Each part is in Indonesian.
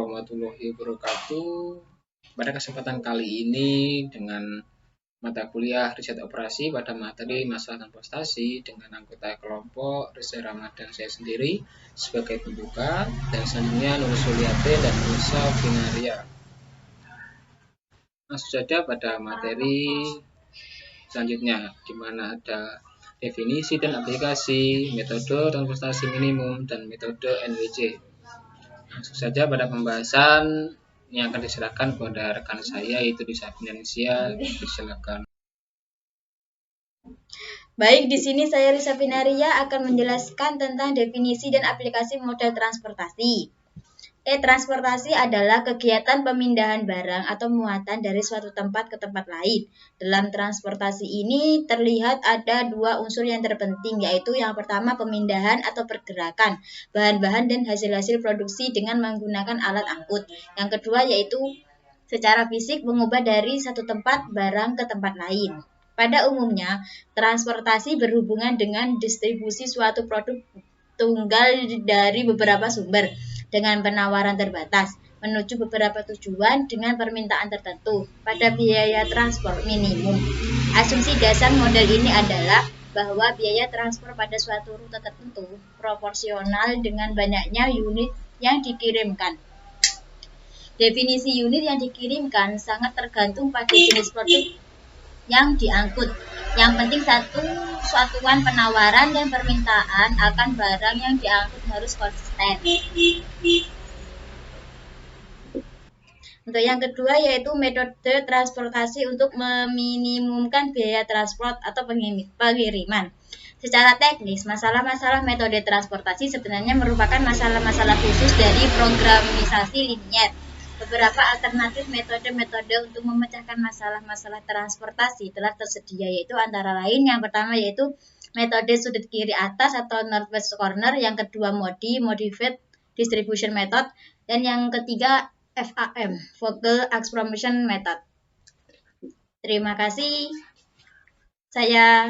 warahmatullahi wabarakatuh. Pada kesempatan kali ini dengan mata kuliah riset operasi pada materi masalah transportasi dengan anggota kelompok Reza Ramadan saya sendiri sebagai pembuka, dan selanjutnya Nur Suliate dan Musa Finaria. Langsung saja pada materi selanjutnya, di mana ada definisi dan aplikasi metode transportasi minimum dan metode NWC. Langsung saja pada pembahasan yang akan diserahkan kepada rekan saya, yaitu Risa Finaria. Silakan. Baik, di sini saya Risa Finaria akan menjelaskan tentang definisi dan aplikasi model transportasi. Transportasi adalah kegiatan pemindahan barang atau muatan dari suatu tempat ke tempat lain. Dalam transportasi ini terlihat ada dua unsur yang terpenting, yaitu yang pertama pemindahan atau pergerakan bahan-bahan dan hasil-hasil produksi dengan menggunakan alat angkut. Yang kedua yaitu secara fisik mengubah dari satu tempat barang ke tempat lain. Pada umumnya, transportasi berhubungan dengan distribusi suatu produk tunggal dari beberapa sumber dengan penawaran terbatas menuju beberapa tujuan dengan permintaan tertentu pada biaya transport minimum. Asumsi dasar model ini adalah bahwa biaya transport pada suatu rute tertentu proporsional dengan banyaknya unit yang dikirimkan. Definisi unit yang dikirimkan sangat tergantung pada jenis produk yang diangkut. Yang penting satu satuan penawaran dan permintaan akan barang yang diangkut harus konsisten. Untuk yang kedua yaitu metode transportasi untuk meminimumkan biaya transport atau pengiriman. Secara teknis, masalah-masalah metode transportasi sebenarnya merupakan masalah-masalah khusus dari programisasi linier. Beberapa alternatif metode-metode untuk memecahkan masalah-masalah transportasi telah tersedia, yaitu antara lain yang pertama yaitu metode sudut kiri atas atau northwest corner, yang kedua modified distribution method, dan yang ketiga FAM, Vogel Approximation Method. Terima kasih. Saya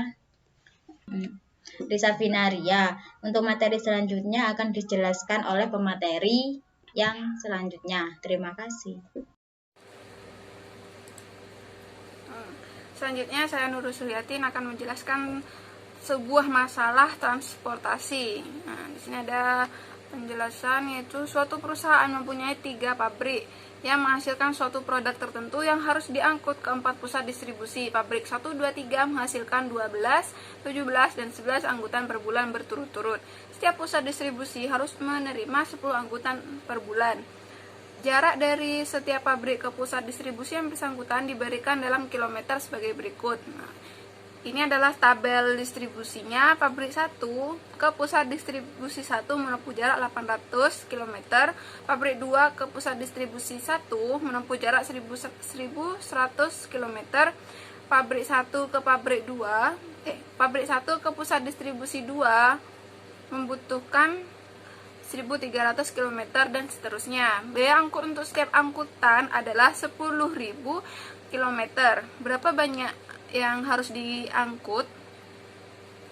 Risa Finaria. Untuk materi selanjutnya akan dijelaskan oleh pemateri yang selanjutnya. Terima kasih. Selanjutnya saya Nur Suliatin akan menjelaskan sebuah masalah transportasi. Nah, di sini ada penjelasan, yaitu suatu perusahaan mempunyai 3 pabrik yang menghasilkan suatu produk tertentu yang harus diangkut ke 4 pusat distribusi. Pabrik 1, 2, 3 menghasilkan 12, 17, dan 11 angkutan per bulan berturut-turut. Setiap pusat distribusi harus menerima 10 angkutan per bulan. Jarak dari setiap pabrik ke pusat distribusi yang bersangkutan diberikan dalam kilometer sebagai berikut. Nah, ini adalah tabel distribusinya. Pabrik 1 ke pusat distribusi 1 menempuh jarak 800 km. Pabrik 2 ke pusat distribusi 1 menempuh jarak 1100 km. Pabrik 1 ke pabrik 1 ke pusat distribusi 2 membutuhkan 1300 km dan seterusnya. Biaya angkut untuk setiap angkutan adalah 10.000 km. Berapa banyak yang harus diangkut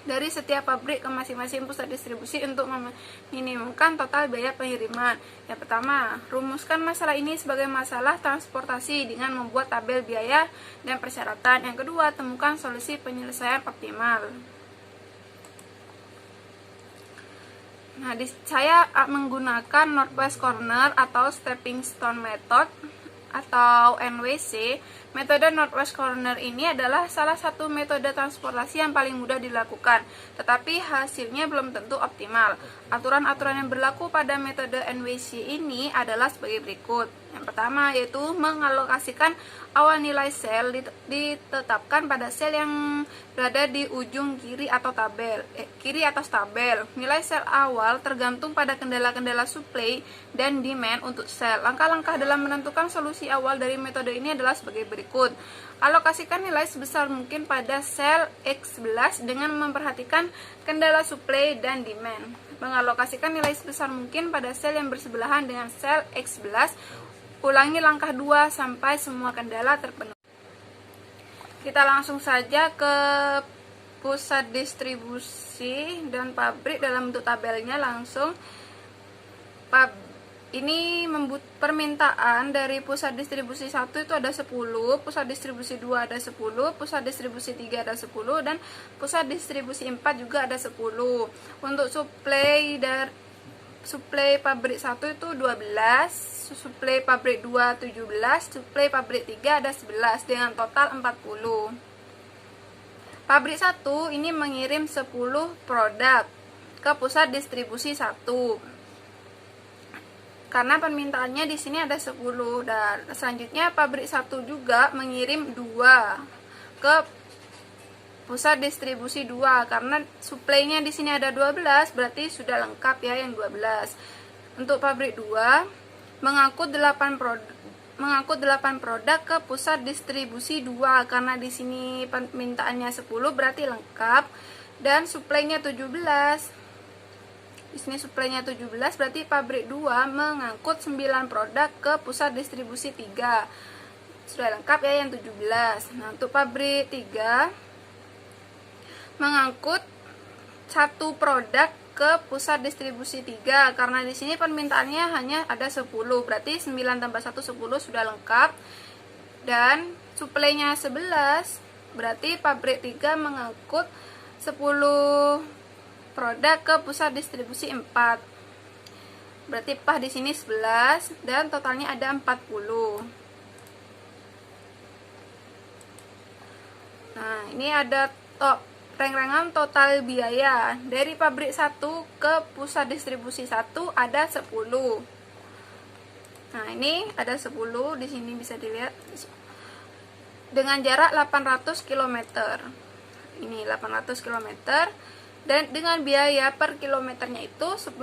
dari setiap pabrik ke masing-masing pusat distribusi untuk meminimumkan total biaya pengiriman? Yang pertama, rumuskan masalah ini sebagai masalah transportasi dengan membuat tabel biaya dan persyaratan. Yang kedua, temukan solusi penyelesaian optimal. Nah, saya menggunakan northwest corner atau stepping stone method atau NWC. Metode northwest corner ini adalah salah satu metode transportasi yang paling mudah dilakukan, tetapi hasilnya belum tentu optimal. Aturan-aturan yang berlaku pada metode NWC ini adalah sebagai berikut. Yang pertama yaitu mengalokasikan awal nilai sel ditetapkan pada sel yang berada di ujung kiri atas tabel. Nilai sel awal tergantung pada kendala-kendala supply dan demand untuk sel. Langkah-langkah dalam menentukan solusi awal dari metode ini adalah sebagai berikut. Alokasikan nilai sebesar mungkin pada sel X11 dengan memperhatikan kendala supply dan demand. Mengalokasikan nilai sebesar mungkin pada sel yang bersebelahan dengan sel X11. Ulangi langkah 2 sampai semua kendala terpenuhi. Kita langsung saja ke pusat distribusi dan pabrik dalam bentuk tabelnya langsung. ini permintaan dari pusat distribusi 1 itu ada 10, pusat distribusi 2 ada 10, pusat distribusi 3 ada 10, dan pusat distribusi 4 juga ada 10. Untuk suplai pabrik 1 itu 12, suplai pabrik 2 17, suplai pabrik 3 ada 11 dengan total 40. Pabrik 1 ini mengirim 10 produk ke pusat distribusi 1. Karena permintaannya di sini ada 10, dan selanjutnya pabrik 1 juga mengirim 2 ke pusat distribusi 2 karena suplainya di sini ada 12, berarti sudah lengkap ya yang 12. Untuk pabrik 2 mengangkut 8 produk ke pusat distribusi 2 karena di sini permintaannya 10 berarti lengkap, dan suplainya 17. Di sini suplainya 17, berarti pabrik 2 mengangkut 9 produk ke pusat distribusi 3. Sudah lengkap ya yang 17. Nah, untuk pabrik 3 mengangkut 1 produk ke pusat distribusi 3 karena di sini permintaannya hanya ada 10, berarti 9 tambah 1 10 sudah lengkap, dan suplainya 11, berarti pabrik 3 mengangkut 10 produk ke pusat distribusi 4. Berarti PAH di sini 11 dan totalnya ada 40. Nah, ini ada reng-rengan total biaya dari pabrik 1 ke pusat distribusi 1 ada 10. Nah, ini ada 10 di sini bisa dilihat dengan jarak 800 km. Ini 800 km. Dan dengan biaya per kilometernya itu 10.000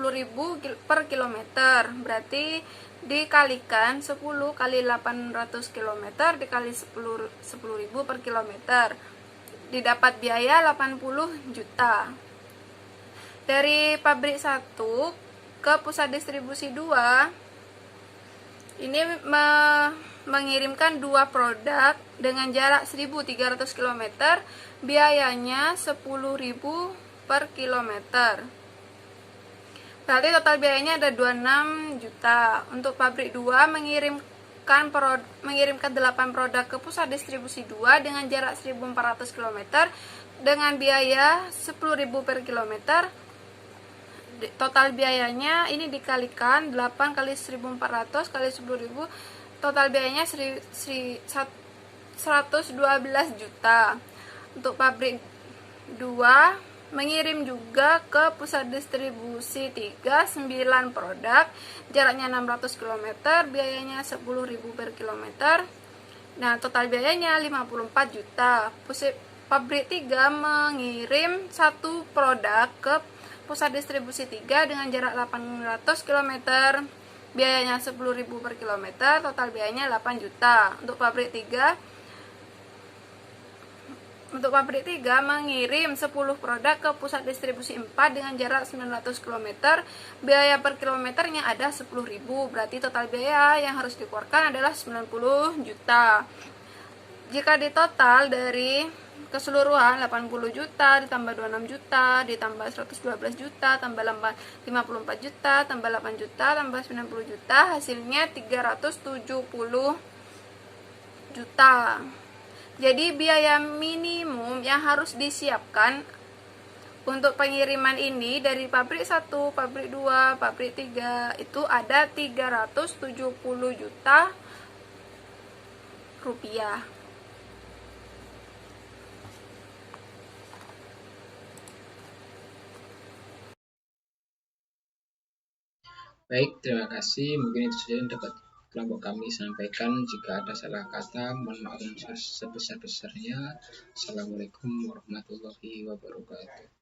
per kilometer, berarti dikalikan 10 kali 800 km dikali 10.000 per kilometer, didapat biaya 80 juta. Dari pabrik 1 ke pusat distribusi 2 ini mengirimkan 2 produk dengan jarak 1.300 km, biayanya 10.000 per kilometer. Berarti total biayanya ada 26 juta. Untuk pabrik 2 mengirimkan 8 produk ke pusat distribusi 2 dengan jarak 1.400 km dengan biaya 10.000 per kilometer. Total biayanya ini dikalikan 8 kali 1.400 kali 10.000, total biayanya 112 juta. Untuk pabrik 2 mengirim juga ke pusat distribusi 3 9 produk, jaraknya 600 km, biayanya 10.000 per kilometer. Nah, total biayanya 54 juta. Pabrik 3 mengirim 1 produk ke pusat distribusi 3 dengan jarak 800 km, biayanya 10.000 per kilometer, total biayanya 8 juta. Untuk pabrik 3 mengirim 10 produk ke pusat distribusi 4 dengan jarak 900 km, biaya per kilometernya ada 10.000, berarti total biaya yang harus dikeluarkan adalah 90 juta. Jika ditotal dari keseluruhan 80 juta ditambah 26 juta ditambah 112 juta tambah 54 juta tambah 8 juta tambah 90 juta, hasilnya 370 juta. Jadi biaya minimum yang harus disiapkan untuk pengiriman ini dari pabrik 1, pabrik 2, pabrik 3 itu ada 370 juta rupiah. Baik, terima kasih. Mungkin itu saja yang dapat kelompok kami sampaikan. Jika ada salah kata, mohon maaf sebesar-besarnya. Assalamualaikum warahmatullahi wabarakatuh.